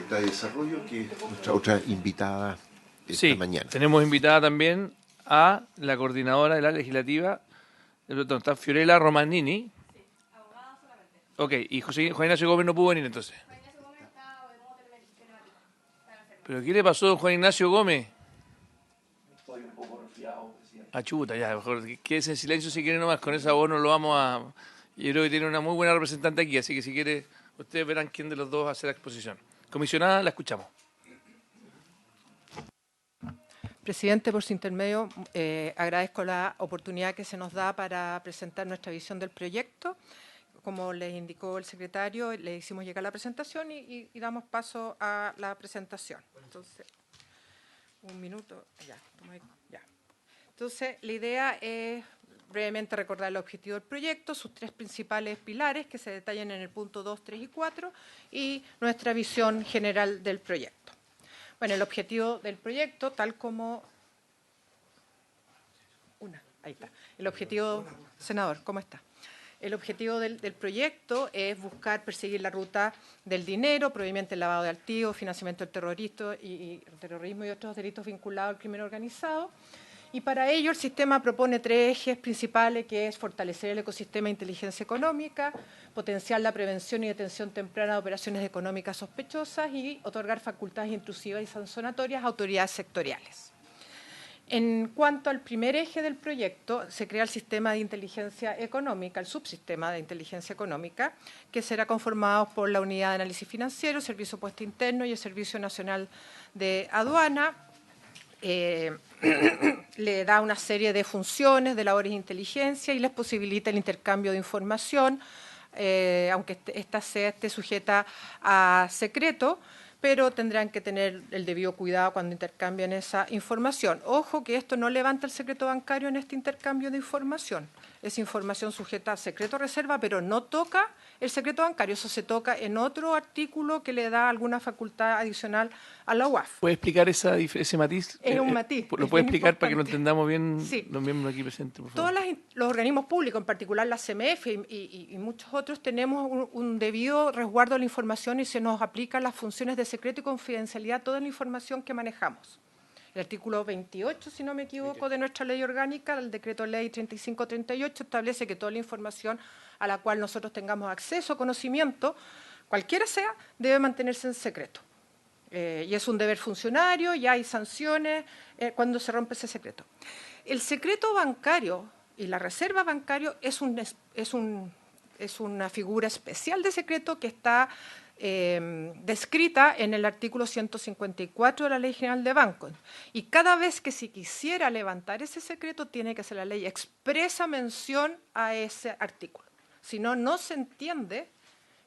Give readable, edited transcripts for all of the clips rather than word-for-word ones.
Cuenta de Desarrollo, que es nuestra otra invitada esta mañana. Tenemos invitada también a la coordinadora de la legislativa, está Fiorella Romanini. Sí, abogada solamente. Ok, y Juan Ignacio Gómez no pudo venir entonces. Juan Ignacio Gómez está de modo telemático. ¿Pero qué le pasó a don Juan Ignacio Gómez? Estoy un poco resfriado, presidente. Ah, chuta, ya, mejor quédese en silencio si quiere nomás, con esa voz no lo vamos a... Yo creo que tiene una muy buena representante aquí, así que si quiere, ustedes verán quién de los dos hace la exposición. Comisionada, la escuchamos. Presidente, por su intermedio, agradezco la oportunidad que se nos da para presentar nuestra visión del proyecto. Como les indicó el secretario, le hicimos llegar la presentación y damos paso a la presentación. Entonces, un minuto, ya. Entonces, la idea es brevemente recordar el objetivo del proyecto, sus tres principales pilares que se detallan en el punto 2, 3 y 4 y nuestra visión general del proyecto. Bueno, el objetivo del proyecto, tal como... ahí está. El objetivo... Senador, ¿cómo está? El objetivo del proyecto es buscar perseguir la ruta del dinero, proveniente del lavado de activos, financiamiento del terrorismo y otros delitos vinculados al crimen organizado. Y para ello el sistema propone tres ejes principales, que es fortalecer el ecosistema de inteligencia económica, potenciar la prevención y detención temprana de operaciones económicas sospechosas y otorgar facultades intrusivas y sancionatorias a autoridades sectoriales. En cuanto al primer eje del proyecto, se crea el sistema de inteligencia económica, el subsistema de inteligencia económica, que será conformado por la Unidad de Análisis Financiero, el Servicio Puesto Interno y el Servicio Nacional de Aduana. Le da una serie de funciones, de labores de inteligencia y les posibilita el intercambio de información, aunque ésta esté sujeta a secreto, pero tendrán que tener el debido cuidado cuando intercambian esa información. Ojo que esto no levanta el secreto bancario en este intercambio de información. Es información sujeta a secreto reserva, pero no toca el secreto bancario. Eso se toca en otro artículo que le da alguna facultad adicional a la UAF. ¿Puede explicar ese matiz? Es un matiz. ¿Lo puede explicar para que lo entendamos bien sí. Los miembros aquí presentes, por favor? Todos los organismos públicos, en particular la CMF y muchos otros, tenemos un debido resguardo de la información y se nos aplican las funciones de secreto y confidencialidad a toda la información que manejamos. El artículo 28, si no me equivoco, de nuestra ley orgánica, el decreto ley 3538, establece que toda la información a la cual nosotros tengamos acceso, conocimiento, cualquiera sea, debe mantenerse en secreto. Y es un deber funcionario, y hay sanciones cuando se rompe ese secreto. El secreto bancario y la reserva bancaria es una figura especial de secreto que está descrita en el artículo 154 de la Ley General de Bancos. Y cada vez que se quisiera levantar ese secreto, tiene que hacer la ley expresa mención a ese artículo. Si no, no se entiende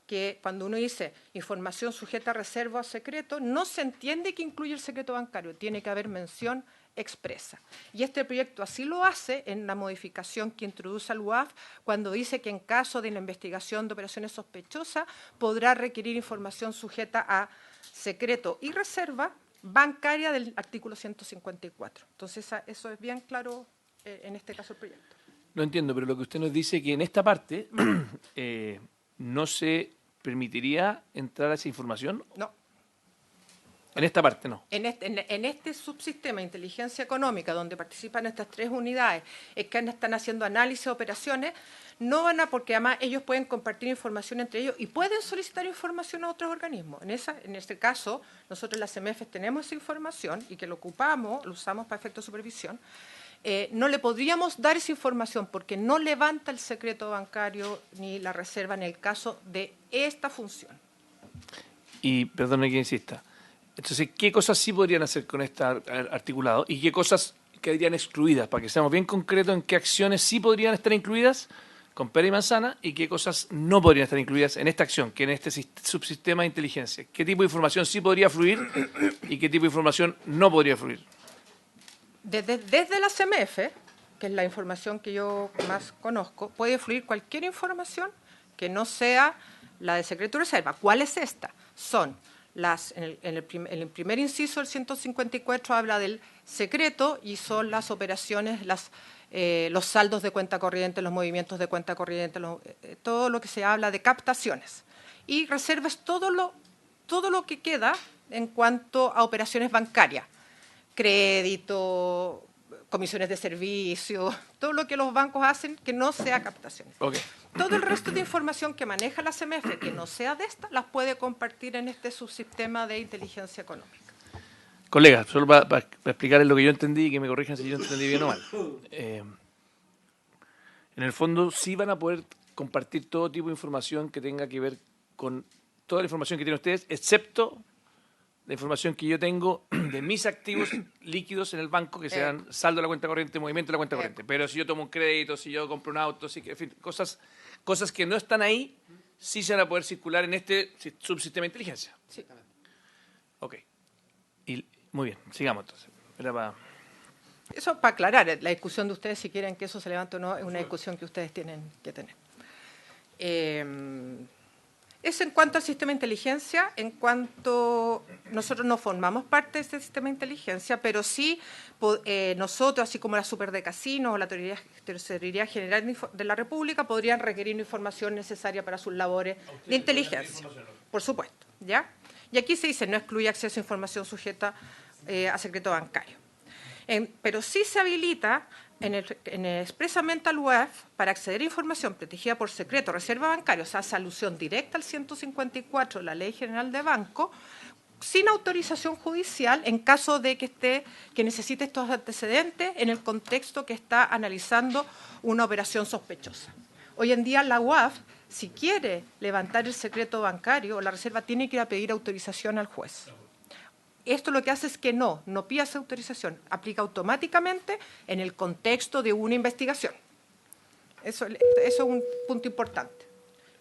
que cuando uno dice información sujeta a reserva o secreto, no se entiende que incluye el secreto bancario. Tiene que haber mención expresa. Y este proyecto así lo hace en la modificación que introduce al UAF cuando dice que en caso de la investigación de operaciones sospechosas podrá requerir información sujeta a secreto y reserva bancaria del artículo 154. Entonces, eso es bien claro en este caso el proyecto. No entiendo, pero lo que usted nos dice es que en esta parte no se permitiría entrar a esa información. No. En esta parte no. En este subsistema de inteligencia económica, donde participan estas tres unidades, es que están haciendo análisis de operaciones, no van porque además ellos pueden compartir información entre ellos y pueden solicitar información a otros organismos. En este caso, nosotros en la CMF tenemos esa información y que lo usamos para efectos de supervisión. No le podríamos dar esa información porque no levanta el secreto bancario ni la reserva en el caso de esta función. Y perdone que insista. Entonces, ¿qué cosas sí podrían hacer con este articulado y qué cosas quedarían excluidas? Para que seamos bien concretos en qué acciones sí podrían estar incluidas con pera y manzana y qué cosas no podrían estar incluidas en esta acción, que en este subsistema de inteligencia. ¿Qué tipo de información sí podría fluir y qué tipo de información no podría fluir? Desde la CMF, que es la información que yo más conozco, puede fluir cualquier información que no sea la de secreto y reserva. ¿Cuál es esta? Son en el primer inciso del 154 habla del secreto y son las operaciones, los saldos de cuenta corriente, los movimientos de cuenta corriente, todo lo que se habla de captaciones. Y reserva es todo lo todo lo que queda en cuanto a operaciones bancarias, crédito, comisiones de servicio, todo lo que los bancos hacen que no sea captaciones. Okay. Todo el resto de información que maneja la CMF, que no sea de esta, las puede compartir en este subsistema de inteligencia económica. Colegas, solo para explicarles lo que yo entendí y que me corrijan si yo entendí bien o mal. En el fondo sí van a poder compartir todo tipo de información que tenga que ver con toda la información que tienen ustedes, excepto la información que yo tengo de mis activos líquidos en el banco, que sean saldo de la cuenta corriente, movimiento de la cuenta corriente. Pero si yo tomo un crédito, si yo compro un auto, si, en fin, cosas que no están ahí, sí se van a poder circular en este subsistema de inteligencia. Sí. Ok. Y, muy bien, sigamos entonces. Era para... Eso para aclarar, la discusión de ustedes, si quieren que eso se levante o no, es una discusión que ustedes tienen que tener. Eso en cuanto al sistema de inteligencia. En cuanto nosotros no formamos parte de este sistema de inteligencia, pero sí nosotros, así como la Superdecasino o la Tesorería General de la República, podrían requerir información necesaria para sus labores de inteligencia. Por supuesto, ¿ya? Y aquí se dice, no excluye acceso a información sujeta a secreto bancario. Pero sí se habilita expresamente al UEF para acceder a información protegida por secreto, reserva bancaria, o sea, hace alusión directa al 154 de la Ley General de Banco, sin autorización judicial en caso de que necesite estos antecedentes en el contexto que está analizando una operación sospechosa. Hoy en día la UAF, si quiere levantar el secreto bancario o la reserva, tiene que ir a pedir autorización al juez. Esto lo que hace es que no pide esa autorización, aplica automáticamente en el contexto de una investigación. Eso es un punto importante.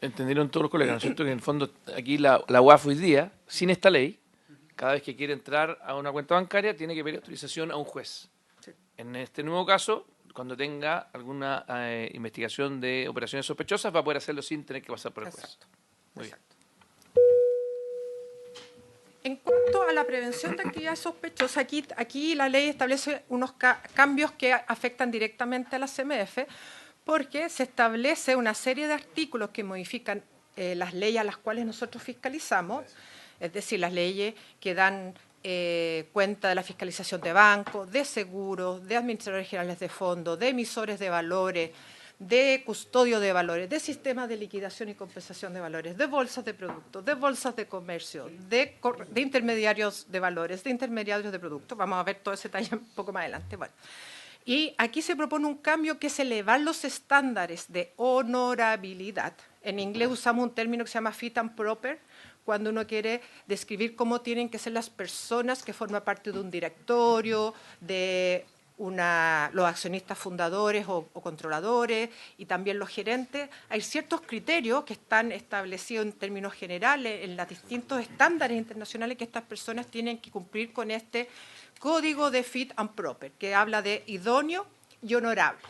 Entendieron todos los colegas, ¿no es cierto? Que en el fondo aquí la UAF hoy día, sin esta ley, cada vez que quiere entrar a una cuenta bancaria, tiene que pedir autorización a un juez. Sí. En este nuevo caso, cuando tenga alguna investigación de operaciones sospechosas, va a poder hacerlo sin tener que pasar por el juez. Exacto. Muy bien. En cuanto a la prevención de actividades sospechosas, aquí la ley establece unos cambios que afectan directamente a la CMF, porque se establece una serie de artículos que modifican las leyes a las cuales nosotros fiscalizamos, es decir, las leyes que dan cuenta de la fiscalización de bancos, de seguros, de administradores generales de fondos, de emisores de valores, de custodio de valores, de sistemas de liquidación y compensación de valores, de bolsas de productos, de bolsas de comercio, de intermediarios de valores, de intermediarios de productos. Vamos a ver todo ese detalle un poco más adelante. Bueno, y aquí se propone un cambio que es elevar los estándares de honorabilidad. En inglés usamos un término que se llama fit and proper, cuando uno quiere describir cómo tienen que ser las personas que forman parte de un directorio, de los accionistas fundadores o controladores y también los gerentes. Hay ciertos criterios que están establecidos en términos generales en los distintos estándares internacionales que estas personas tienen que cumplir con este código de fit and proper, que habla de idóneo y honorable.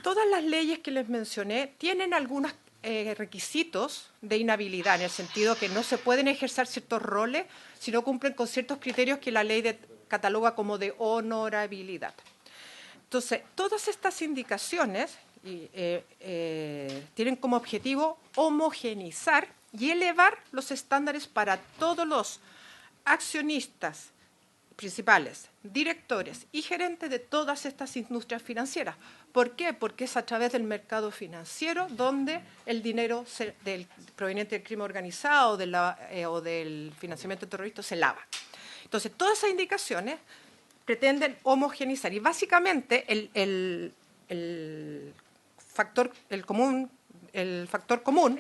Todas las leyes que les mencioné tienen algunos requisitos de inhabilidad, en el sentido que no se pueden ejercer ciertos roles si no cumplen con ciertos criterios que la ley cataloga como de honorabilidad. Entonces, todas estas indicaciones tienen como objetivo homogeneizar y elevar los estándares para todos los accionistas principales, directores y gerentes de todas estas industrias financieras. ¿Por qué? Porque es a través del mercado financiero donde el dinero proveniente del crimen organizado o del financiamiento terrorista se lava. Entonces, todas esas indicaciones pretenden homogeneizar y básicamente el factor común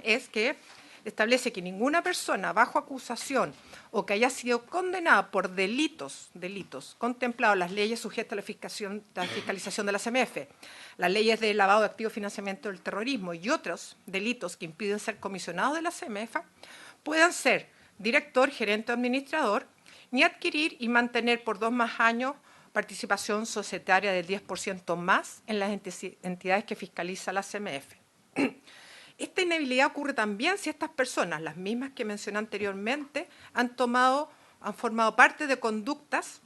es que establece que ninguna persona bajo acusación o que haya sido condenada por delitos contemplados en las leyes sujetas a la fiscalización de la CMF, las leyes de lavado de activos, financiamiento del terrorismo y otros delitos que impiden ser comisionados de la CMF, puedan ser director, gerente o administrador, ni adquirir y mantener por 2 más años participación societaria del 10% más en las entidades que fiscaliza la CMF. Esta inhabilidad ocurre también si estas personas, las mismas que mencioné anteriormente, han formado parte de conductas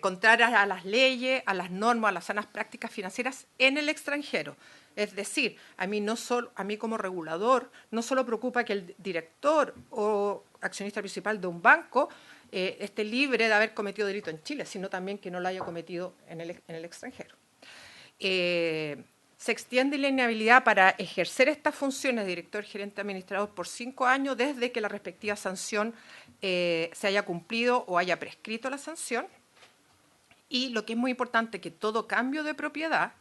contrarias a las leyes, a las normas, a las sanas prácticas financieras en el extranjero. Es decir, a mí como regulador no solo preocupa que el director o accionista principal de un banco esté libre de haber cometido delito en Chile, sino también que no lo haya cometido en el extranjero. Se extiende la inhabilidad para ejercer estas funciones de director, gerente, administrador por 5 años desde que la respectiva sanción se haya cumplido o haya prescrito la sanción. Y lo que es muy importante, que todo cambio de propiedad,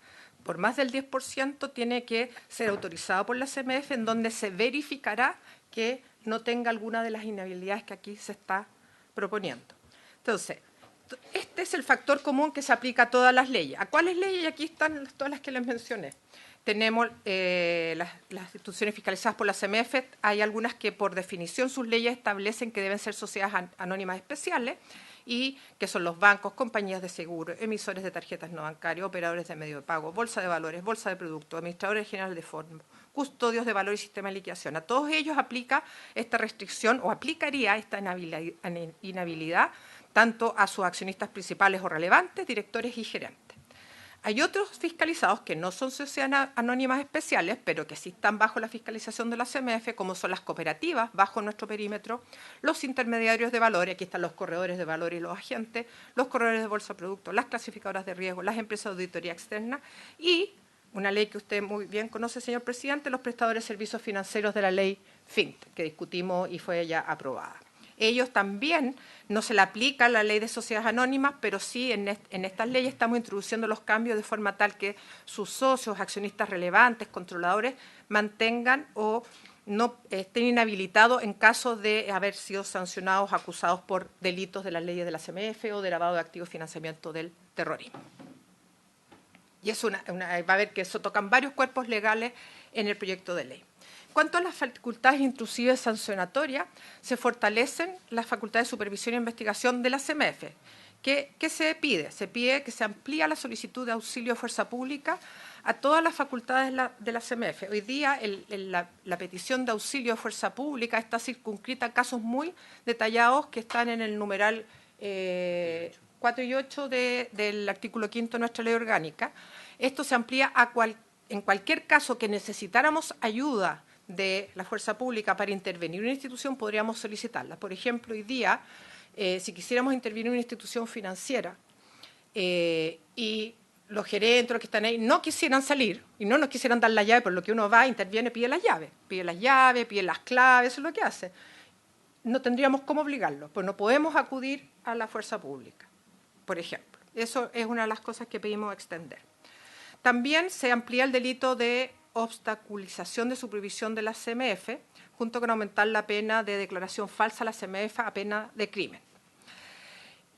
por más del 10%, tiene que ser autorizado por la CMF, en donde se verificará que no tenga alguna de las inhabilidades que aquí se está proponiendo. Entonces, este es el factor común que se aplica a todas las leyes. ¿A cuáles leyes? Y aquí están todas las que les mencioné. Tenemos las instituciones fiscalizadas por la CMF. Hay algunas que por definición sus leyes establecen que deben ser sociedades anónimas especiales, y que son los bancos, compañías de seguro, emisores de tarjetas no bancarias, operadores de medio de pago, bolsa de valores, bolsa de productos, administradores generales de fondos, custodios de valor y sistema de liquidación. A todos ellos aplica esta restricción o aplicaría esta inhabilidad tanto a sus accionistas principales o relevantes, directores y gerentes. Hay otros fiscalizados que no son sociedades anónimas especiales, pero que sí están bajo la fiscalización de la CMF, como son las cooperativas, bajo nuestro perímetro, los intermediarios de valores, aquí están los corredores de valores y los agentes, los corredores de bolsa de productos, las clasificadoras de riesgo, las empresas de auditoría externa y, una ley que usted muy bien conoce, señor presidente, los prestadores de servicios financieros de la ley FinTech, que discutimos y fue ya aprobada. Ellos también no se le aplica la ley de sociedades anónimas, pero sí en estas leyes estamos introduciendo los cambios de forma tal que sus socios, accionistas relevantes, controladores, mantengan o no estén inhabilitados en caso de haber sido sancionados, acusados por delitos de las leyes de la CMF o de lavado de activos y financiamiento del terrorismo. Y es va a ver que eso tocan varios cuerpos legales en el proyecto de ley. En cuanto a las facultades intrusivas sancionatorias, se fortalecen las facultades de supervisión e investigación de la CMF. ¿Qué se pide? Se pide que se amplíe la solicitud de auxilio de fuerza pública a todas las facultades de la CMF. Hoy día la petición de auxilio de fuerza pública está circunscrita a casos muy detallados que están en el numeral 4 y 8 del artículo 5 de nuestra ley orgánica. Esto se amplía en cualquier caso que necesitáramos ayuda de la fuerza pública para intervenir en una institución, podríamos solicitarla. Por ejemplo, hoy día, si quisiéramos intervenir en una institución financiera y los gerentes, los que están ahí, no quisieran salir y no nos quisieran dar la llave, por lo que uno va, interviene, pide las llaves, pide las claves, eso es lo que hace. No tendríamos cómo obligarlos, pues no podemos acudir a la fuerza pública, por ejemplo. Eso es una de las cosas que pedimos extender. También se amplía el delito de obstaculización de supervisión de la CMF, junto con aumentar la pena de declaración falsa a la CMF a pena de crimen.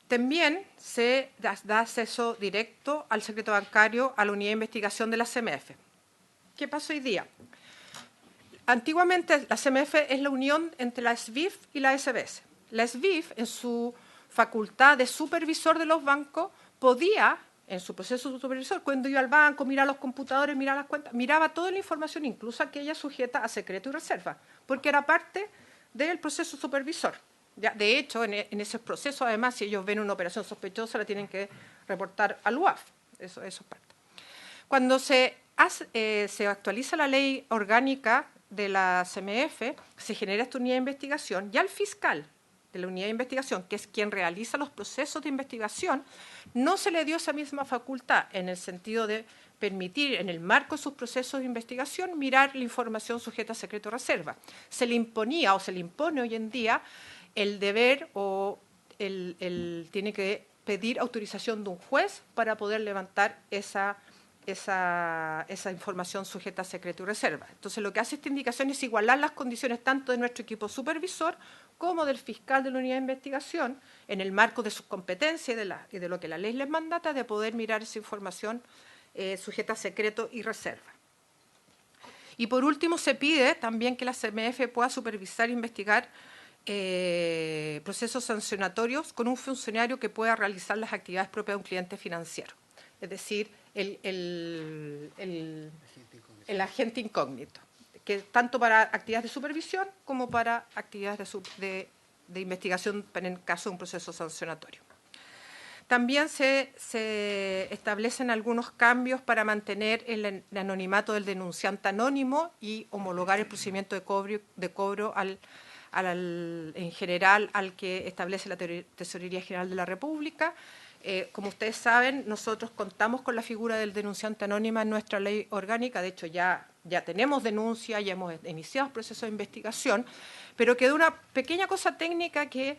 También se da acceso directo al secreto bancario a la unidad de investigación de la CMF. ¿Qué pasa hoy día? Antiguamente la CMF es la unión entre la SBIF y la SBS. La SBIF, en su facultad de supervisor de los bancos, podía, en su proceso de supervisor, cuando iba al banco, miraba los computadores, miraba las cuentas, miraba toda la información, incluso aquella sujeta a secreto y reserva, porque era parte del proceso supervisor. Ya, de hecho, en ese proceso, además, si ellos ven una operación sospechosa, la tienen que reportar al UAF. Eso es parte. Cuando se actualiza la ley orgánica de la CMF, se genera esta unidad de investigación, y al fiscal de la unidad de investigación, que es quien realiza los procesos de investigación, no se le dio esa misma facultad en el sentido de permitir, en el marco de sus procesos de investigación, mirar la información sujeta a secreto o reserva. Se le imponía o se le impone hoy en día el deber o tiene que pedir autorización de un juez para poder levantar esa información sujeta a secreto y reserva. Entonces, lo que hace esta indicación es igualar las condiciones tanto de nuestro equipo supervisor como del fiscal de la unidad de investigación en el marco de sus competencias y de lo que la ley les mandata, de poder mirar esa información sujeta a secreto y reserva. Y por último, se pide también que la CMF pueda supervisar e investigar procesos sancionatorios con un funcionario que pueda realizar las actividades propias de un cliente financiero, es decir, el agente incógnito, que tanto para actividades de supervisión como para actividades de investigación en el caso de un proceso sancionatorio. También se establecen algunos cambios para mantener el anonimato del denunciante anónimo y homologar el procedimiento de cobro en general al que establece la Tesorería General de la República. Como ustedes saben, nosotros contamos con la figura del denunciante anónimo en nuestra ley orgánica. De hecho, ya tenemos denuncia, ya hemos iniciado el proceso de investigación, pero quedó una pequeña cosa técnica que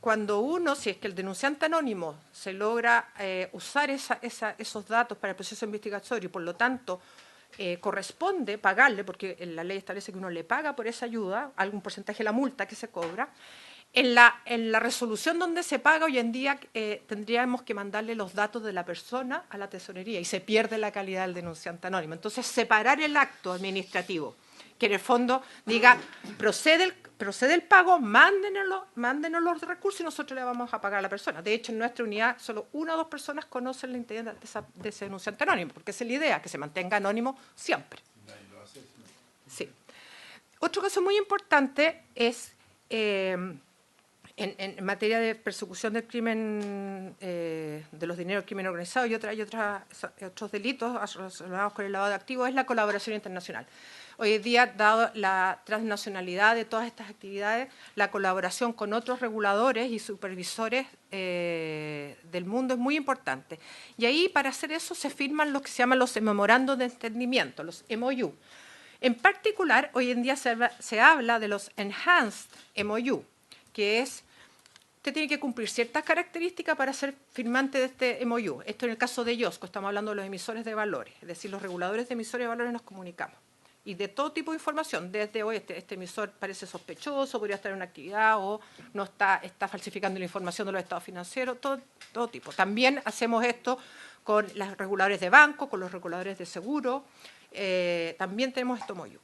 cuando si es que el denunciante anónimo se logra usar esos datos para el proceso investigatorio y por lo tanto corresponde pagarle, porque la ley establece que uno le paga por esa ayuda, algún porcentaje de la multa que se cobra, en la resolución donde se paga hoy en día tendríamos que mandarle los datos de la persona a la tesorería y se pierde la calidad del denunciante anónimo. Entonces, separar el acto administrativo, que en el fondo diga, procede el pago, mándenos los recursos y nosotros le vamos a pagar a la persona. De hecho, en nuestra unidad solo 1 o 2 personas conocen la identidad de ese denunciante anónimo, porque esa es la idea, que se mantenga anónimo siempre. Sí. Otro caso muy importante es en materia de persecución del crimen, de los dineros del crimen organizado y otros delitos relacionados con el lavado de activos, es la colaboración internacional. Hoy en día, dado la transnacionalidad de todas estas actividades, la colaboración con otros reguladores y supervisores del mundo es muy importante. Y ahí, para hacer eso, se firman lo que se llaman los memorandos de entendimiento, los MOU. En particular, hoy en día se habla de los Enhanced MOU, que es, usted tiene que cumplir ciertas características para ser firmante de este MOU. Esto en el caso de IOSCO, estamos hablando de los emisores de valores, es decir, los reguladores de emisores de valores nos comunicamos. Y de todo tipo de información, desde hoy este emisor parece sospechoso, podría estar en una actividad o no está falsificando la información de los estados financieros, todo tipo. También hacemos esto con los reguladores de banco, con los reguladores de seguro, también tenemos estos MOU.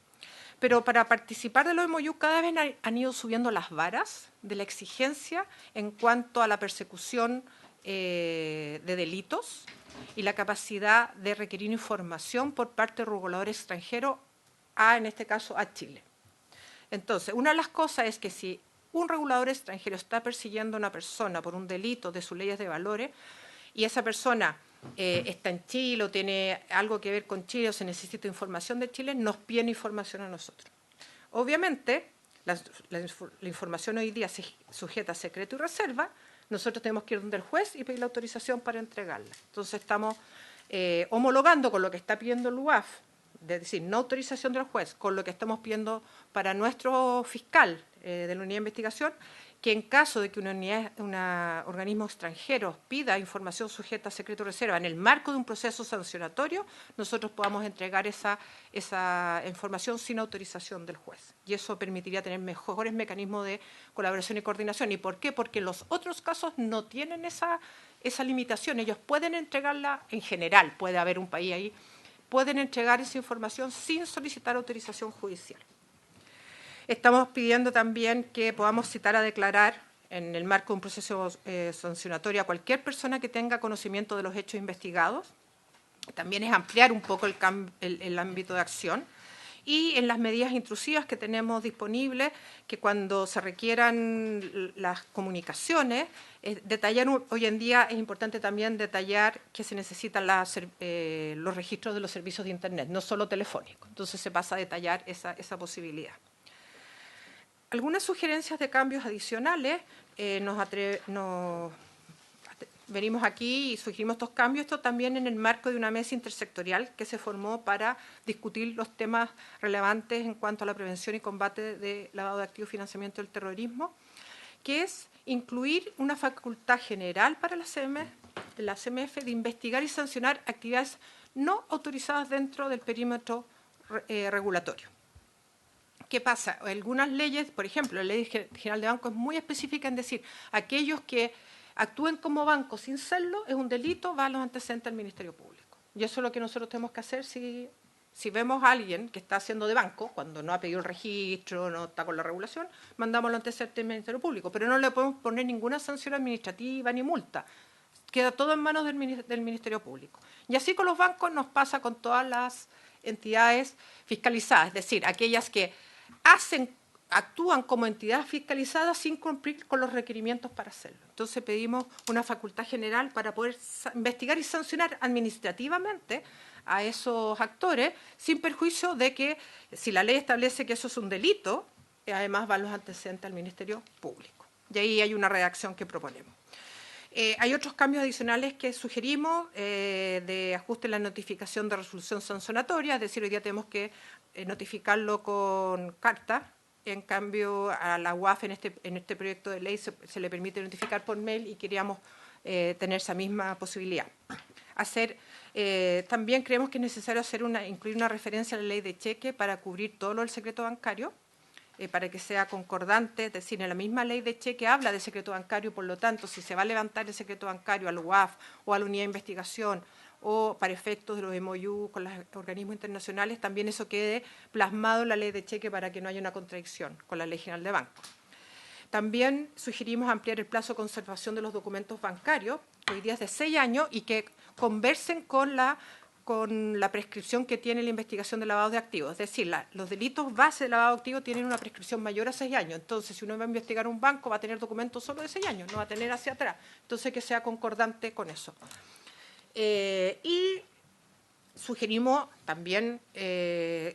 Pero para participar de los MOU cada vez han ido subiendo las varas de la exigencia en cuanto a la persecución de delitos y la capacidad de requerir información por parte de reguladores extranjeros, en este caso a Chile. Entonces, una de las cosas es que si un regulador extranjero está persiguiendo a una persona por un delito de sus leyes de valores y esa persona está en Chile o tiene algo que ver con Chile o se necesita información de Chile, nos pide información a nosotros. Obviamente, la información hoy día se sujeta a secreto y reserva, nosotros tenemos que ir donde el juez y pedir la autorización para entregarla. Entonces, estamos homologando con lo que está pidiendo el UAF, es decir, no autorización del juez, con lo que estamos pidiendo para nuestro fiscal de la unidad de investigación, que en caso de que un organismo extranjero pida información sujeta a secreto y reserva en el marco de un proceso sancionatorio, nosotros podamos entregar esa información sin autorización del juez. Y eso permitiría tener mejores mecanismos de colaboración y coordinación. ¿Y por qué? Porque los otros casos no tienen esa limitación. Ellos pueden entregarla en general, puede haber un país ahí, pueden entregar esa información sin solicitar autorización judicial. Estamos pidiendo también que podamos citar a declarar en el marco de un proceso sancionatorio a cualquier persona que tenga conocimiento de los hechos investigados. También es ampliar un poco el ámbito de acción. Y en las medidas intrusivas que tenemos disponibles, que cuando se requieran las comunicaciones, detallar, hoy en día es importante también detallar que se necesitan los registros de los servicios de Internet, no solo telefónicos. Entonces se pasa a detallar esa posibilidad. Algunas sugerencias de cambios adicionales, venimos aquí y sugerimos estos cambios, esto también en el marco de una mesa intersectorial que se formó para discutir los temas relevantes en cuanto a la prevención y combate de lavado de activos y financiamiento del terrorismo, que es incluir una facultad general para la CMF de investigar y sancionar actividades no autorizadas dentro del perímetro regulatorio. ¿Qué pasa? Algunas leyes, por ejemplo, la Ley General de Banco es muy específica en decir aquellos que actúen como banco sin serlo es un delito, va a los antecedentes del Ministerio Público. Y eso es lo que nosotros tenemos que hacer si vemos a alguien que está haciendo de banco, cuando no ha pedido el registro, no está con la regulación, mandamos los antecedentes del Ministerio Público, pero no le podemos poner ninguna sanción administrativa ni multa. Queda todo en manos del Ministerio Público. Y así con los bancos nos pasa con todas las entidades fiscalizadas, es decir, aquellas que hacen actúan como entidad fiscalizada sin cumplir con los requerimientos para hacerlo. Entonces pedimos una facultad general para poder investigar y sancionar administrativamente a esos actores, sin perjuicio de que si la ley establece que eso es un delito, además van los antecedentes al Ministerio Público. Y ahí hay una redacción que proponemos. Hay otros cambios adicionales que sugerimos de ajuste en la notificación de resolución sancionatoria, es decir, hoy día tenemos que notificarlo con carta. En cambio, a la UAF en este proyecto de ley se le permite notificar por mail y queríamos tener esa misma posibilidad. También creemos que es necesario incluir una referencia a la ley de cheque para cubrir todo lo del secreto bancario, para que sea concordante, es decir, en la misma ley de cheque habla de secreto bancario, por lo tanto, si se va a levantar el secreto bancario al UAF o a la unidad de investigación o para efectos de los MOU con los organismos internacionales, también eso quede plasmado en la ley de cheque para que no haya una contradicción con la Ley General de Bancos. También sugerimos ampliar el plazo de conservación de los documentos bancarios, que hoy día es de 6 años, y que conversen con la prescripción que tiene la investigación de lavado de activos. Es decir, los delitos base de lavado de activos tienen una prescripción mayor a 6 años. Entonces, si uno va a investigar un banco, va a tener documentos solo de 6 años, no va a tener hacia atrás. Entonces, que sea concordante con eso. Y sugerimos también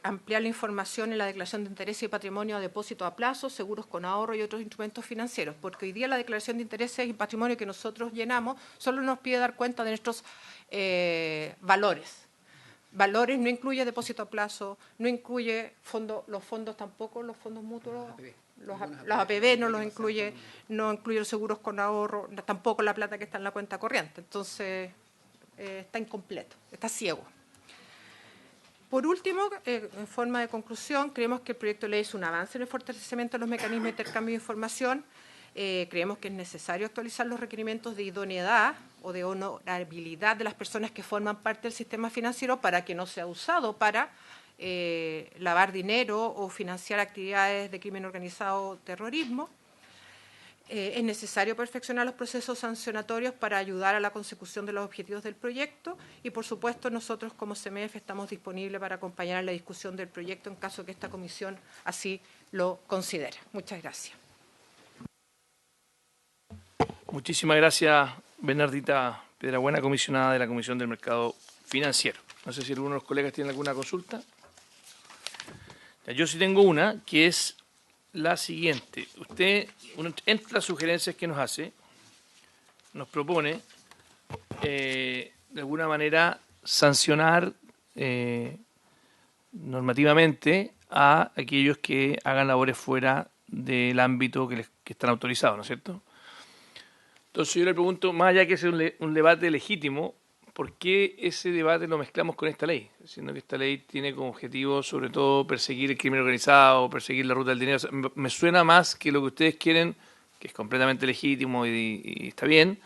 ampliar la información en la declaración de intereses y patrimonio a depósito a plazo, seguros con ahorro y otros instrumentos financieros, porque hoy día la declaración de intereses y patrimonio que nosotros llenamos solo nos pide dar cuenta de nuestros valores. Valores no incluye depósito a plazo, no incluye los fondos tampoco, los fondos mutuos, los APB no los incluye, no incluye los seguros con ahorro, tampoco la plata que está en la cuenta corriente. Entonces, está incompleto, está ciego. Por último, en forma de conclusión, creemos que el proyecto de ley es un avance en el fortalecimiento de los mecanismos de intercambio de información. Creemos que es necesario actualizar los requerimientos de idoneidad o de honorabilidad de las personas que forman parte del sistema financiero para que no sea usado para lavar dinero o financiar actividades de crimen organizado o terrorismo. Es necesario perfeccionar los procesos sancionatorios para ayudar a la consecución de los objetivos del proyecto y, por supuesto, nosotros como CEMEF estamos disponibles para acompañar la discusión del proyecto en caso que esta comisión así lo considere. Muchas gracias. Muchísimas gracias, Bernardita Piedrabuena, comisionada de la Comisión del Mercado Financiero. No sé si alguno de los colegas tiene alguna consulta. Yo sí tengo una, que es la siguiente. Usted, entre las sugerencias que nos hace, nos propone, de alguna manera, sancionar normativamente a aquellos que hagan labores fuera del ámbito que están autorizados, ¿no es cierto? Entonces yo le pregunto, más allá que es un debate legítimo, ¿por qué ese debate lo mezclamos con esta ley? Siendo que esta ley tiene como objetivo, sobre todo, perseguir el crimen organizado, perseguir la ruta del dinero. O sea, me suena más que lo que ustedes quieren, que es completamente legítimo y está bien,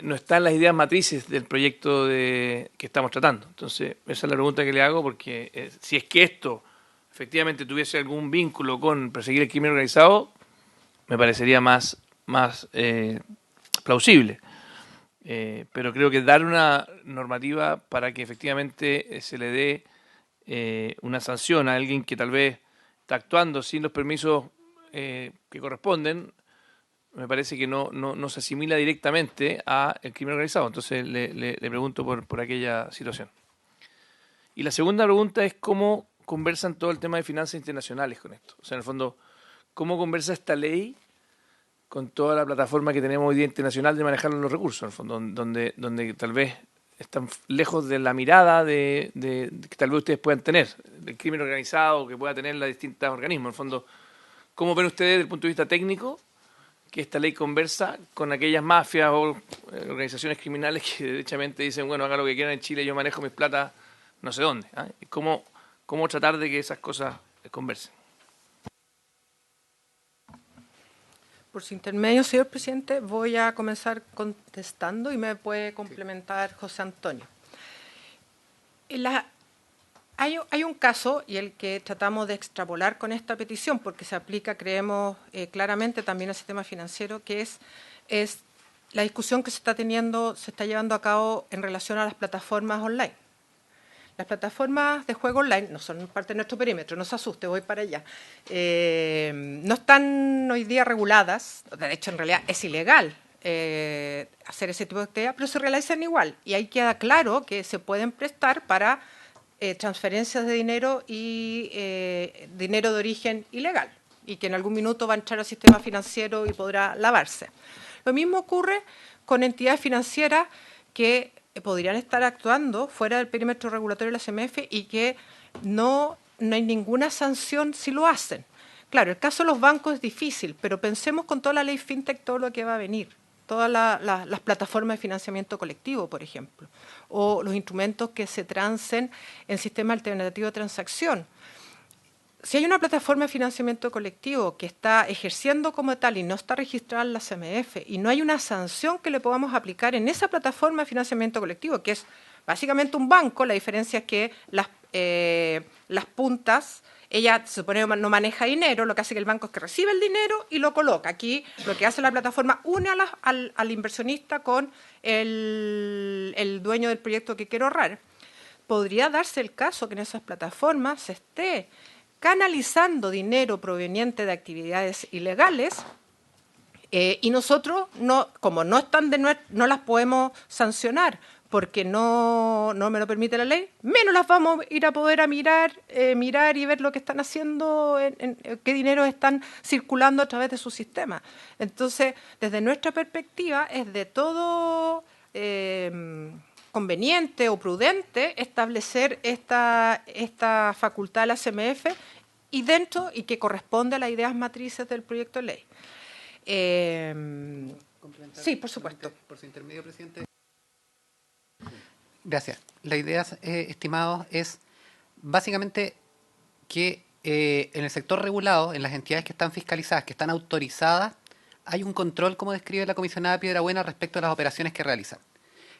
no están las ideas matrices del proyecto que estamos tratando. Entonces, esa es la pregunta que le hago, porque si es que esto efectivamente tuviese algún vínculo con perseguir el crimen organizado, me parecería más plausible. Pero creo que dar una normativa para que efectivamente se le dé una sanción a alguien que tal vez está actuando sin los permisos que corresponden, me parece que no se asimila directamente al crimen organizado. Entonces le pregunto por aquella situación. Y la segunda pregunta es cómo conversan todo el tema de finanzas internacionales con esto. O sea, en el fondo, ¿cómo conversa esta ley con toda la plataforma que tenemos hoy día internacional de manejar los recursos, en el fondo, donde tal vez están lejos de la mirada que tal vez ustedes puedan tener, del crimen organizado que pueda tener los distintos organismos? En el fondo, ¿cómo ven ustedes desde el punto de vista técnico que esta ley conversa con aquellas mafias o organizaciones criminales que derechamente dicen, bueno, haga lo que quieran en Chile, yo manejo mis plata no sé dónde? ¿Cómo tratar de que esas cosas conversen? Por su intermedio, señor presidente, voy a comenzar contestando y me puede complementar José Antonio. Hay un caso, y el que tratamos de extrapolar con esta petición, porque se aplica, creemos, claramente también al sistema financiero, que es la discusión que se está llevando a cabo en relación a las plataformas online. Las plataformas de juego online no son parte de nuestro perímetro, no se asuste, voy para allá. No están hoy día reguladas, de hecho en realidad es ilegal hacer ese tipo de actividad, pero se realizan igual. Y ahí queda claro que se pueden prestar para transferencias de dinero y dinero de origen ilegal, y que en algún minuto va a entrar al sistema financiero y podrá lavarse. Lo mismo ocurre con entidades financieras que podrían estar actuando fuera del perímetro regulatorio de la CMF y que no hay ninguna sanción si lo hacen. Claro, el caso de los bancos es difícil, pero pensemos con toda la ley FinTech todo lo que va a venir. Todas las plataformas de financiamiento colectivo, por ejemplo, o los instrumentos que se trancen en sistema alternativo de transacción. Si hay una plataforma de financiamiento colectivo que está ejerciendo como tal y no está registrada en la CMF y no hay una sanción que le podamos aplicar en esa plataforma de financiamiento colectivo, que es básicamente un banco, la diferencia es que las puntas, ella se supone que no maneja dinero, lo que hace que el banco es que recibe el dinero y lo coloca. Aquí lo que hace la plataforma une al inversionista con el dueño del proyecto que quiere ahorrar. Podría darse el caso que en esas plataformas se esté canalizando dinero proveniente de actividades ilegales y nosotros, como no están no las podemos sancionar porque no me lo permite la ley, menos las vamos a ir a poder mirar y ver lo que están haciendo, qué dinero están circulando a través de su sistema. Entonces, desde nuestra perspectiva, es de todo conveniente o prudente establecer esta facultad de la CMF y que corresponde a las ideas matrices del proyecto de ley. Sí, por supuesto. Por su intermedio, presidente. Gracias. La idea, estimados, es básicamente que en el sector regulado, en las entidades que están fiscalizadas, que están autorizadas, hay un control, como describe la comisionada Piedrabuena, respecto a las operaciones que realizan.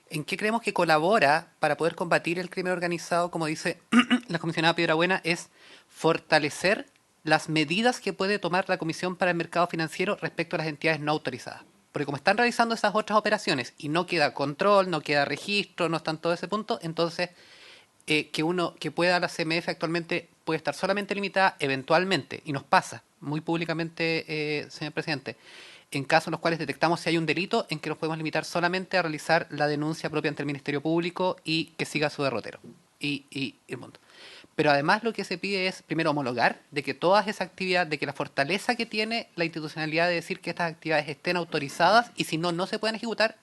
¿En qué creemos que colabora para poder combatir el crimen organizado, como dice la comisionada Piedrabuena, es fortalecer las medidas que puede tomar la Comisión para el Mercado Financiero respecto a las entidades no autorizadas? Porque como están realizando esas otras operaciones y no queda control, no queda registro, no está en todo ese punto, entonces que pueda la CMF actualmente puede estar solamente limitada eventualmente, y nos pasa muy públicamente, señor presidente, en casos en los cuales detectamos si hay un delito, en que nos podemos limitar solamente a realizar la denuncia propia ante el Ministerio Público y que siga su derrotero y el mundo. Pero además lo que se pide es, primero, homologar de que todas esas actividades, de que la fortaleza que tiene la institucionalidad de decir que estas actividades estén autorizadas y si no, no se pueden ejecutar,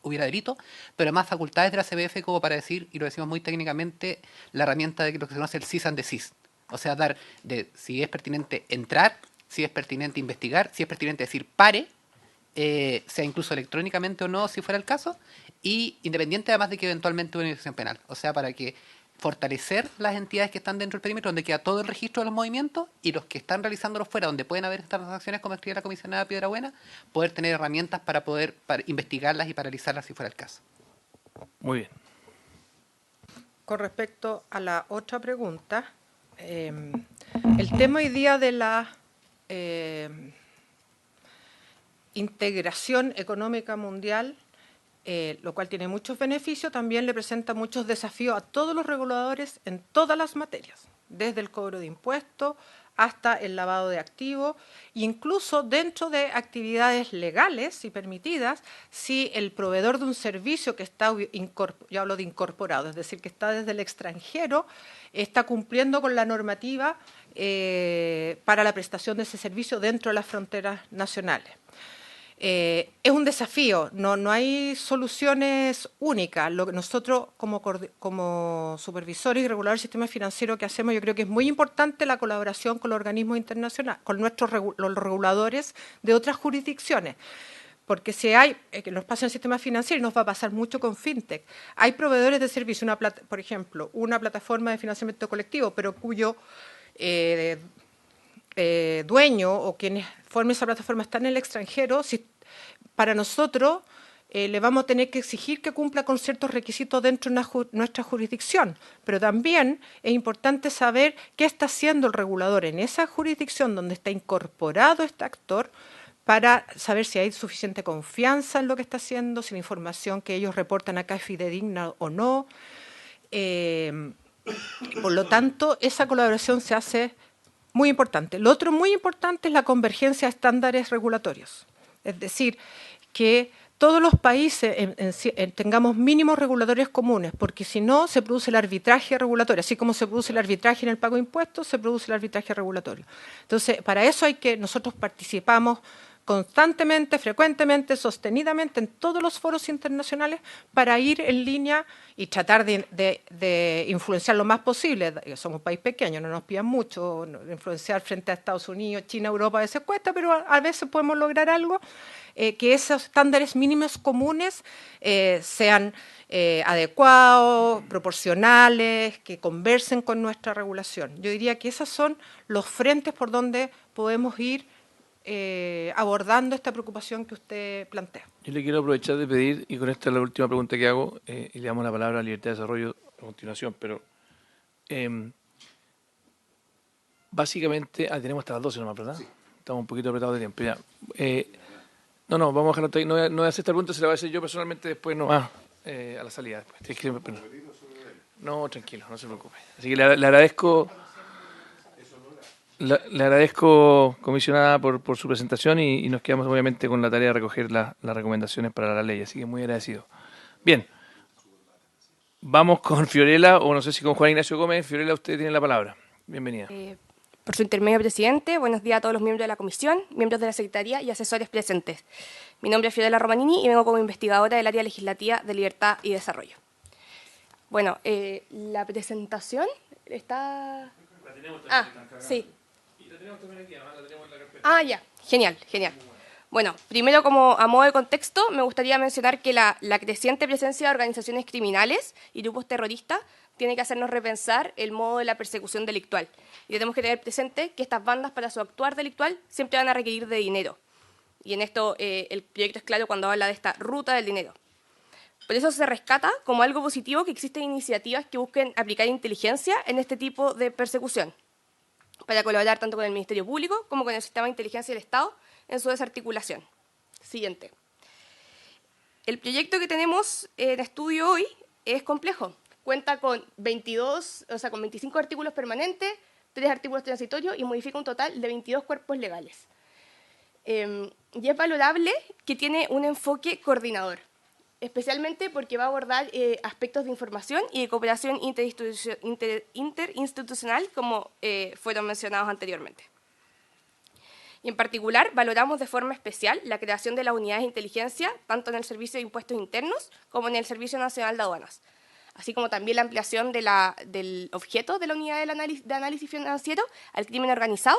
hubiera delito, pero además facultades de la CBF como para decir, y lo decimos muy técnicamente, la herramienta de lo que se conoce el cease and desist. O sea, dar de si es pertinente entrar, si es pertinente investigar, si es pertinente decir pare, sea incluso electrónicamente o no, si fuera el caso, y independiente además de que eventualmente una investigación penal. O sea, para que fortalecer las entidades que están dentro del perímetro, donde queda todo el registro de los movimientos, y los que están realizándolos fuera, donde pueden haber estas transacciones, como escribe la comisionada Piedrabuena, poder tener herramientas para poder investigarlas y paralizarlas si fuera el caso. Muy bien. Con respecto a la otra pregunta, el tema hoy día de la integración económica mundial, lo cual tiene muchos beneficios, también le presenta muchos desafíos a todos los reguladores en todas las materias, desde el cobro de impuestos hasta el lavado de activos, e incluso dentro de actividades legales y permitidas, si el proveedor de un servicio que está, yo hablo de incorporado, es decir, que está desde el extranjero, está cumpliendo con la normativa para la prestación de ese servicio dentro de las fronteras nacionales. Es un desafío, no hay soluciones únicas. Lo que nosotros como supervisores y reguladores del sistema financiero que hacemos, yo creo que es muy importante la colaboración con los organismos internacionales, con los reguladores de otras jurisdicciones. Porque si hay, que nos pasa en el sistema financiero y nos va a pasar mucho con FinTech, hay proveedores de servicio, por ejemplo, una plataforma de financiamiento colectivo, pero cuyo dueño o quienes formen esa plataforma están en el extranjero, para nosotros le vamos a tener que exigir que cumpla con ciertos requisitos dentro de nuestra jurisdicción, pero también es importante saber qué está haciendo el regulador en esa jurisdicción donde está incorporado este actor, para saber si hay suficiente confianza en lo que está haciendo, si la información que ellos reportan acá es fidedigna o no. Por lo tanto, esa colaboración se hace muy importante. Lo otro muy importante es la convergencia de estándares regulatorios. Es decir, que todos los países tengamos mínimos regulatorios comunes, porque si no se produce el arbitraje regulatorio. Así como se produce el arbitraje en el pago de impuestos, se produce el arbitraje regulatorio. Entonces, para eso nosotros participamos constantemente, frecuentemente, sostenidamente en todos los foros internacionales para ir en línea y tratar de influenciar lo más posible. Somos un país pequeño, no nos pidan mucho, influenciar frente a Estados Unidos, China, Europa a veces cuesta, pero a veces podemos lograr algo, que esos estándares mínimos comunes sean adecuados, proporcionales, que conversen con nuestra regulación. Yo diría que esos son los frentes por donde podemos ir abordando esta preocupación que usted plantea. Yo le quiero aprovechar de pedir, y con esta es la última pregunta que hago, y le damos la palabra a Libertad de Desarrollo a continuación, pero básicamente, tenemos hasta las 12 nomás, ¿verdad? Sí. Estamos un poquito apretados de tiempo. Ya. No, vamos a dejarlo ahí. No voy a hacer esta pregunta, se la voy a hacer yo personalmente después, a la salida. Después. No, tranquilo, no se preocupe. Así que le agradezco... Le agradezco, comisionada, por su presentación y nos quedamos obviamente con la tarea de recoger las recomendaciones para la ley, así que muy agradecido. Bien, vamos con Fiorella, o no sé si con Juan Ignacio Gómez. Fiorella, usted tiene la palabra. Bienvenida. Por su intermedio, presidente, buenos días a todos los miembros de la comisión, miembros de la Secretaría y asesores presentes. Mi nombre es Fiorella Romanini y vengo como investigadora del área legislativa de Libertad y Desarrollo. Bueno, la presentación está... Sí. Ya, genial. Bueno, primero, como a modo de contexto, me gustaría mencionar que la creciente presencia de organizaciones criminales y grupos terroristas tiene que hacernos repensar el modo de la persecución delictual. Y tenemos que tener presente que estas bandas, para su actuar delictual, siempre van a requerir de dinero. Y en esto el proyecto es claro cuando habla de esta ruta del dinero. Por eso se rescata como algo positivo que existen iniciativas que busquen aplicar inteligencia en este tipo de persecución, para colaborar tanto con el Ministerio Público como con el Sistema de Inteligencia del Estado en su desarticulación. Siguiente. El proyecto que tenemos en estudio hoy es complejo. Cuenta con 25 artículos permanentes, 3 artículos transitorios y modifica un total de 22 cuerpos legales. Y es valorable que tiene un enfoque coordinador, especialmente porque va a abordar aspectos de información y de cooperación interinstitucional, como fueron mencionados anteriormente. Y en particular, valoramos de forma especial la creación de las unidades de inteligencia, tanto en el Servicio de Impuestos Internos como en el Servicio Nacional de Aduanas, así como también la ampliación del objeto de la unidad de análisis financiero al crimen organizado,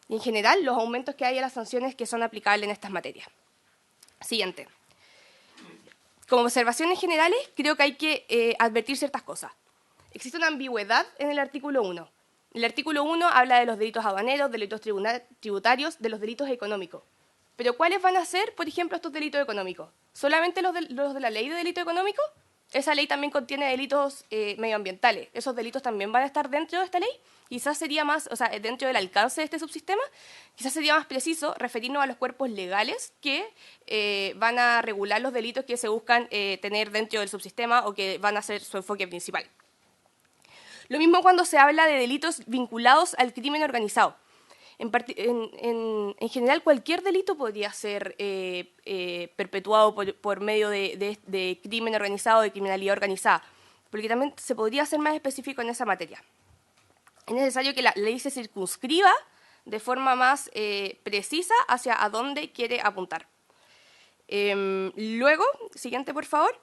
y en general los aumentos que hay a las sanciones que son aplicables en estas materias. Siguiente. Como observaciones generales, creo que hay que advertir ciertas cosas. Existe una ambigüedad en el artículo 1. El artículo 1 habla de los delitos aduaneros, delitos tributarios, de los delitos económicos. Pero ¿cuáles van a ser, por ejemplo, estos delitos económicos? ¿Solamente los de la ley de delito económico? Esa ley también contiene delitos medioambientales. ¿Esos delitos también van a estar dentro de esta ley? Quizás sería más, dentro del alcance de este subsistema, quizás sería más preciso referirnos a los cuerpos legales que van a regular los delitos que se buscan tener dentro del subsistema o que van a ser su enfoque principal. Lo mismo cuando se habla de delitos vinculados al crimen organizado. En general, cualquier delito podría ser perpetuado por medio de crimen organizado, de criminalidad organizada, porque también se podría ser más específico en esa materia. Es necesario que la ley se circunscriba de forma más precisa hacia a dónde quiere apuntar. Luego, siguiente por favor,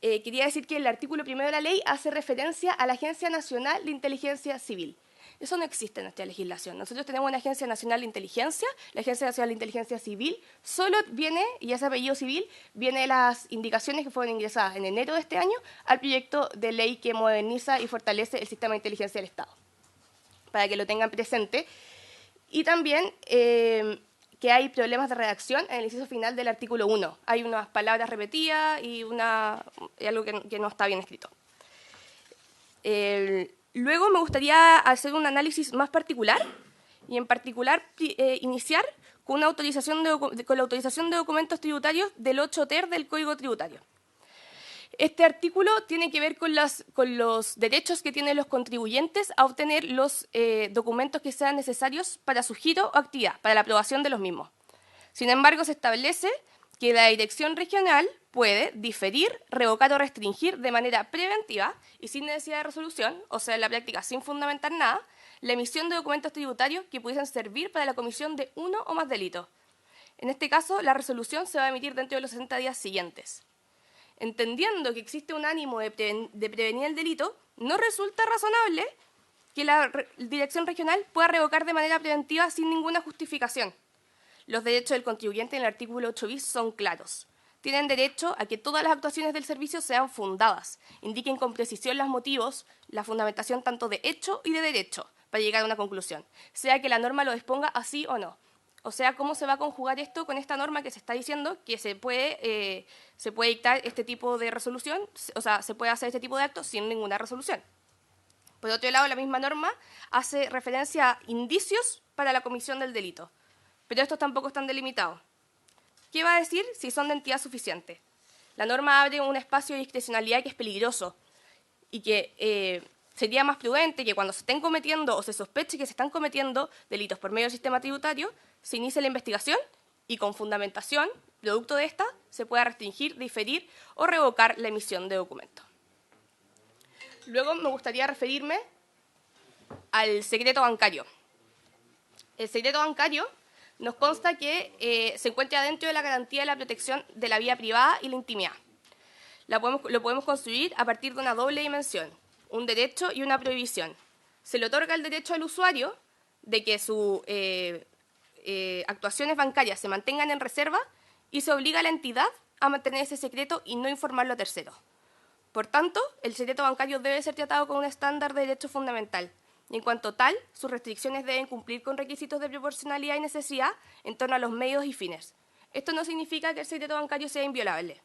quería decir que el artículo 1 de la ley hace referencia a la Agencia Nacional de Inteligencia Civil. Eso no existe en nuestra legislación. Nosotros tenemos una Agencia Nacional de Inteligencia, la Agencia Nacional de Inteligencia Civil solo viene, y ese apellido civil, viene de las indicaciones que fueron ingresadas en enero de este año al proyecto de ley que moderniza y fortalece el sistema de inteligencia del Estado, para que lo tengan presente. Y también que hay problemas de redacción en el inciso final del artículo 1. Hay unas palabras repetidas y algo que no está bien escrito. Luego me gustaría hacer un análisis más particular y en particular iniciar con la autorización de documentos tributarios del 8 ter del Código Tributario. Este artículo tiene que ver con los derechos que tienen los contribuyentes a obtener los documentos que sean necesarios para su giro o actividad, para la aprobación de los mismos. Sin embargo, se establece que la Dirección Regional puede diferir, revocar o restringir de manera preventiva y sin necesidad de resolución, o sea, en la práctica sin fundamentar nada, la emisión de documentos tributarios que pudiesen servir para la comisión de uno o más delitos. En este caso, la resolución se va a emitir dentro de los 60 días siguientes. Entendiendo que existe un ánimo de prevenir el delito, no resulta razonable que la Dirección Regional pueda revocar de manera preventiva sin ninguna justificación. Los derechos del contribuyente en el artículo 8 bis son claros. Tienen derecho a que todas las actuaciones del servicio sean fundadas, indiquen con precisión los motivos, la fundamentación tanto de hecho y de derecho, para llegar a una conclusión, sea que la norma lo disponga así o no. O sea, ¿cómo se va a conjugar esto con esta norma que se está diciendo que se puede dictar este tipo de resolución, o sea, se puede hacer este tipo de actos sin ninguna resolución? Por otro lado, la misma norma hace referencia a indicios para la comisión del delito, pero estos tampoco están delimitados. ¿Qué va a decir si son de entidad suficiente? La norma abre un espacio de discrecionalidad que es peligroso y que sería más prudente que cuando se estén cometiendo o se sospeche que se están cometiendo delitos por medio del sistema tributario, se inicie la investigación y con fundamentación, producto de esta, se pueda restringir, diferir o revocar la emisión de documentos. Luego me gustaría referirme al secreto bancario. El secreto bancario nos consta que se encuentra dentro de la garantía de la protección de la vida privada y la intimidad. Lo podemos construir a partir de una doble dimensión, un derecho y una prohibición. Se le otorga el derecho al usuario de que sus actuaciones bancarias se mantengan en reserva y se obliga a la entidad a mantener ese secreto y no informarlo a terceros. Por tanto, el secreto bancario debe ser tratado con un estándar de derecho fundamental y en cuanto tal, sus restricciones deben cumplir con requisitos de proporcionalidad y necesidad en torno a los medios y fines. Esto no significa que el secreto bancario sea inviolable,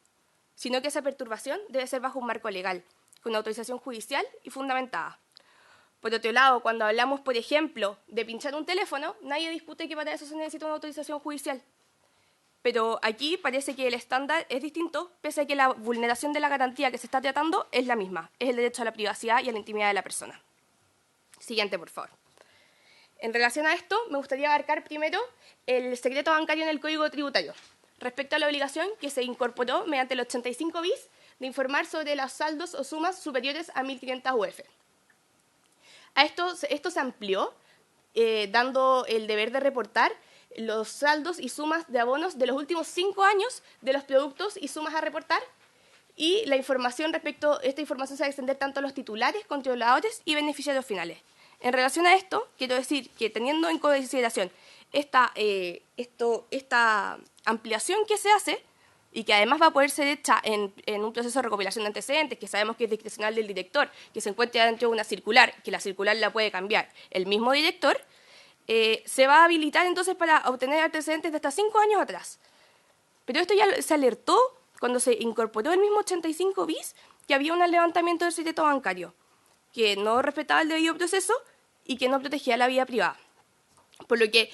sino que esa perturbación debe ser bajo un marco legal, con autorización judicial y fundamentada. Por otro lado, cuando hablamos, por ejemplo, de pinchar un teléfono, nadie discute que para eso se necesita una autorización judicial. Pero aquí parece que el estándar es distinto, pese a que la vulneración de la garantía que se está tratando es la misma, es el derecho a la privacidad y a la intimidad de la persona. Siguiente, por favor. En relación a esto, me gustaría abarcar primero el secreto bancario en el Código Tributario, respecto a la obligación que se incorporó mediante el 85 bis de informar sobre los saldos o sumas superiores a 1.500 UF. Esto se amplió, dando el deber de reportar los saldos y sumas de abonos de los últimos 5 años de los productos y sumas a reportar, y la información esta información se va a extender tanto a los titulares, controladores y beneficiarios finales. En relación a esto, quiero decir que teniendo en consideración esta ampliación que se hace, y que además va a poder ser hecha en un proceso de recopilación de antecedentes, que sabemos que es discrecional del director, que se encuentra dentro de una circular, que la circular la puede cambiar el mismo director, se va a habilitar entonces para obtener antecedentes de hasta 5 años atrás. Pero esto ya se alertó cuando se incorporó el mismo 85 bis, que había un levantamiento del secreto bancario, que no respetaba el debido proceso y que no protegía la vida privada. Por lo que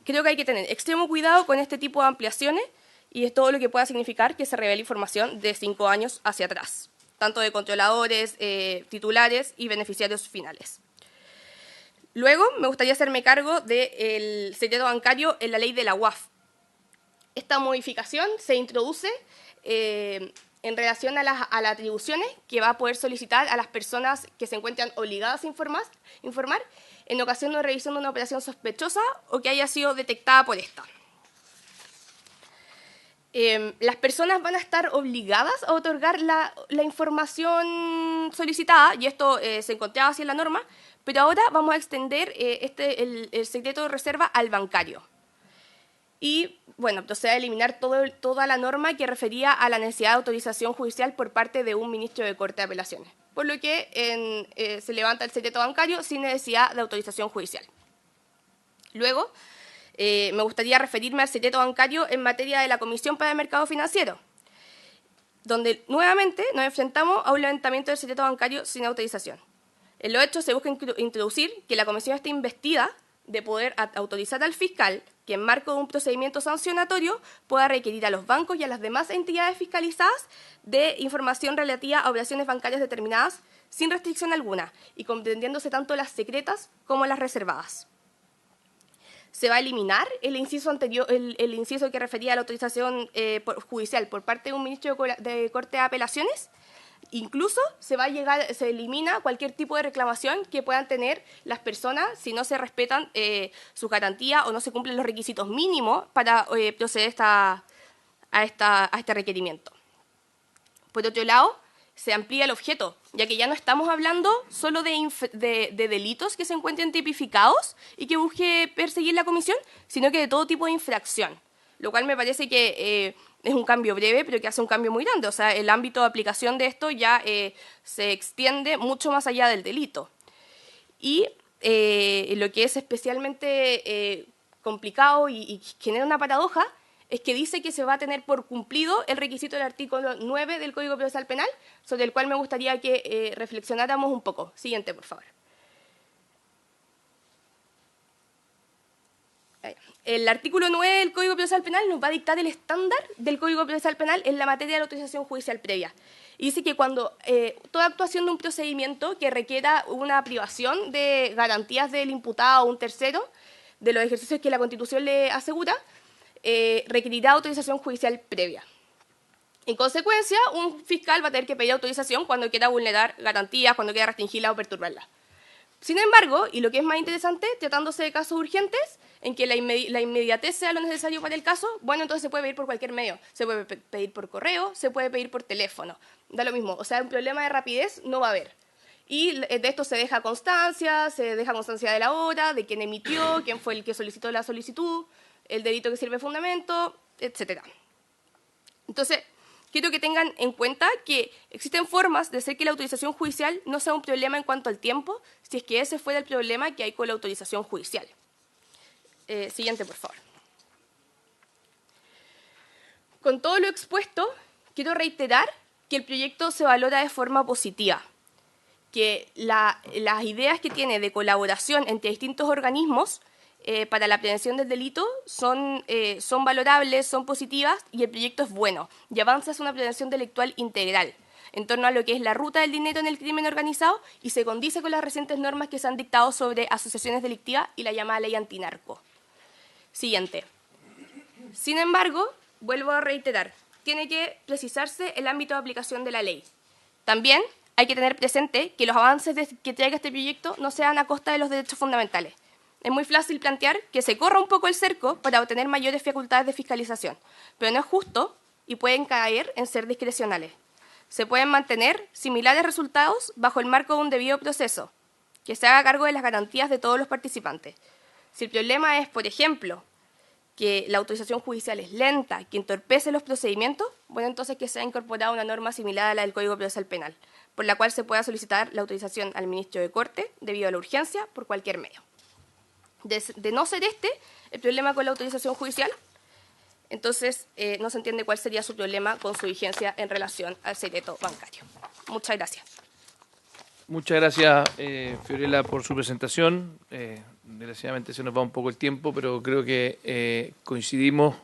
creo que hay que tener extremo cuidado con este tipo de ampliaciones, y es todo lo que pueda significar que se revele información de 5 años hacia atrás, tanto de controladores, titulares y beneficiarios finales. Luego, me gustaría hacerme cargo del secreto bancario en la ley de la UAF. Esta modificación se introduce en relación a las atribuciones que va a poder solicitar a las personas que se encuentran obligadas a informar en ocasión de revisión de una operación sospechosa o que haya sido detectada por esta. Las personas van a estar obligadas a otorgar la información solicitada, y esto se encontraba así en la norma, pero ahora vamos a extender el secreto de reserva al bancario. Y, bueno, procede a eliminar toda la norma que refería a la necesidad de autorización judicial por parte de un ministro de Corte de Apelaciones, por lo que se levanta el secreto bancario sin necesidad de autorización judicial. Luego, me gustaría referirme al secreto bancario en materia de la Comisión para el Mercado Financiero, donde nuevamente nos enfrentamos a un levantamiento del secreto bancario sin autorización. En los hechos se busca introducir que la Comisión esté investida de poder autorizar al fiscal que en marco de un procedimiento sancionatorio pueda requerir a los bancos y a las demás entidades fiscalizadas de información relativa a operaciones bancarias determinadas sin restricción alguna y comprendiéndose tanto las secretas como las reservadas. Se va a eliminar el inciso anterior, el inciso que refería a la autorización judicial por parte de un ministro de Corte de Apelaciones. Incluso se elimina cualquier tipo de reclamación que puedan tener las personas si no se respetan sus garantías o no se cumplen los requisitos mínimos para proceder a este requerimiento. Por otro lado, se amplía el objeto, ya que ya no estamos hablando solo de delitos que se encuentren tipificados y que busque perseguir la comisión, sino que de todo tipo de infracción, lo cual me parece que es un cambio breve, pero que hace un cambio muy grande. O sea, el ámbito de aplicación de esto ya se extiende mucho más allá del delito. Y lo que es especialmente complicado y genera una paradoja es que dice que se va a tener por cumplido el requisito del artículo 9 del Código Procesal Penal, sobre el cual me gustaría que reflexionáramos un poco. Siguiente, por favor. El artículo 9 del Código Procesal Penal nos va a dictar el estándar del Código Procesal Penal en la materia de la autorización judicial previa. Y dice que cuando toda actuación de un procedimiento que requiera una privación de garantías del imputado o un tercero, de los ejercicios que la Constitución le asegura, requerirá autorización judicial previa. En consecuencia, un fiscal va a tener que pedir autorización cuando quiera vulnerar garantías, cuando quiera restringirla o perturbarla. Sin embargo, y lo que es más interesante, tratándose de casos urgentes, en que la inmediatez sea lo necesario para el caso, bueno, entonces se puede pedir por cualquier medio. Se puede pedir por correo, se puede pedir por teléfono. Da lo mismo, o sea, un problema de rapidez no va a haber. Y de esto se deja constancia de la hora, de quién emitió, quién fue el que solicitó la solicitud, el delito que sirve de fundamento, etc. Entonces, quiero que tengan en cuenta que existen formas de hacer que la autorización judicial no sea un problema en cuanto al tiempo, si es que ese fuera el problema que hay con la autorización judicial. Siguiente, por favor. Con todo lo expuesto, quiero reiterar que el proyecto se valora de forma positiva, que las ideas que tiene de colaboración entre distintos organismos para la prevención del delito son valorables, son positivas y el proyecto es bueno y avanza hacia una prevención delictual integral en torno a lo que es la ruta del dinero en el crimen organizado y se condice con las recientes normas que se han dictado sobre asociaciones delictivas y la llamada ley antinarco. Siguiente. Sin embargo, vuelvo a reiterar, tiene que precisarse el ámbito de aplicación de la ley. También hay que tener presente que los avances que traiga este proyecto no sean a costa de los derechos fundamentales. Es muy fácil plantear que se corra un poco el cerco para obtener mayores facultades de fiscalización, pero no es justo y pueden caer en ser discrecionales. Se pueden mantener similares resultados bajo el marco de un debido proceso, que se haga cargo de las garantías de todos los participantes. Si el problema es, por ejemplo, que la autorización judicial es lenta, que entorpece los procedimientos, bueno, entonces que sea incorporada una norma similar a la del Código Procesal Penal, por la cual se pueda solicitar la autorización al ministro de Corte debido a la urgencia por cualquier medio. De no ser el problema con la autorización judicial, entonces no se entiende cuál sería su problema con su vigencia en relación al secreto bancario. Muchas gracias. Muchas gracias, Fiorella, por su presentación. Desgraciadamente se nos va un poco el tiempo, pero creo que coincidimos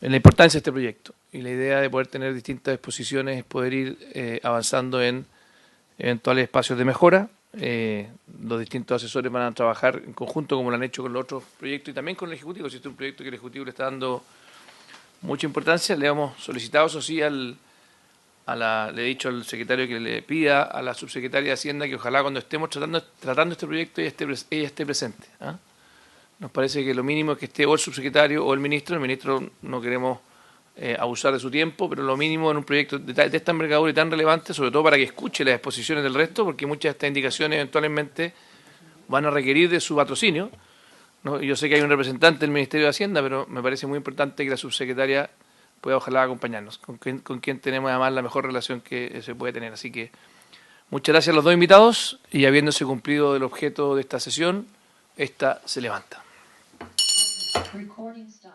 en la importancia de este proyecto. Y la idea de poder tener distintas exposiciones es poder ir avanzando en eventuales espacios de mejora. Los distintos asesores van a trabajar en conjunto, como lo han hecho con los otros proyectos, y también con el Ejecutivo. Si este es un proyecto que el Ejecutivo le está dando mucha importancia, le hemos solicitado, eso sí, le he dicho al secretario que le pida a la subsecretaria de Hacienda que ojalá cuando estemos tratando este proyecto ella esté presente. Nos parece que lo mínimo es que esté o el subsecretario o el ministro no queremos abusar de su tiempo, pero lo mínimo en un proyecto de esta envergadura y tan relevante, sobre todo para que escuche las exposiciones del resto, porque muchas de estas indicaciones eventualmente van a requerir de su patrocinio, ¿no? Yo sé que hay un representante del Ministerio de Hacienda, pero me parece muy importante que la subsecretaria pueda ojalá acompañarnos, con quien tenemos además la mejor relación que se puede tener. Así que muchas gracias a los dos invitados y habiéndose cumplido el objeto de esta sesión, esta se levanta. Recording stop.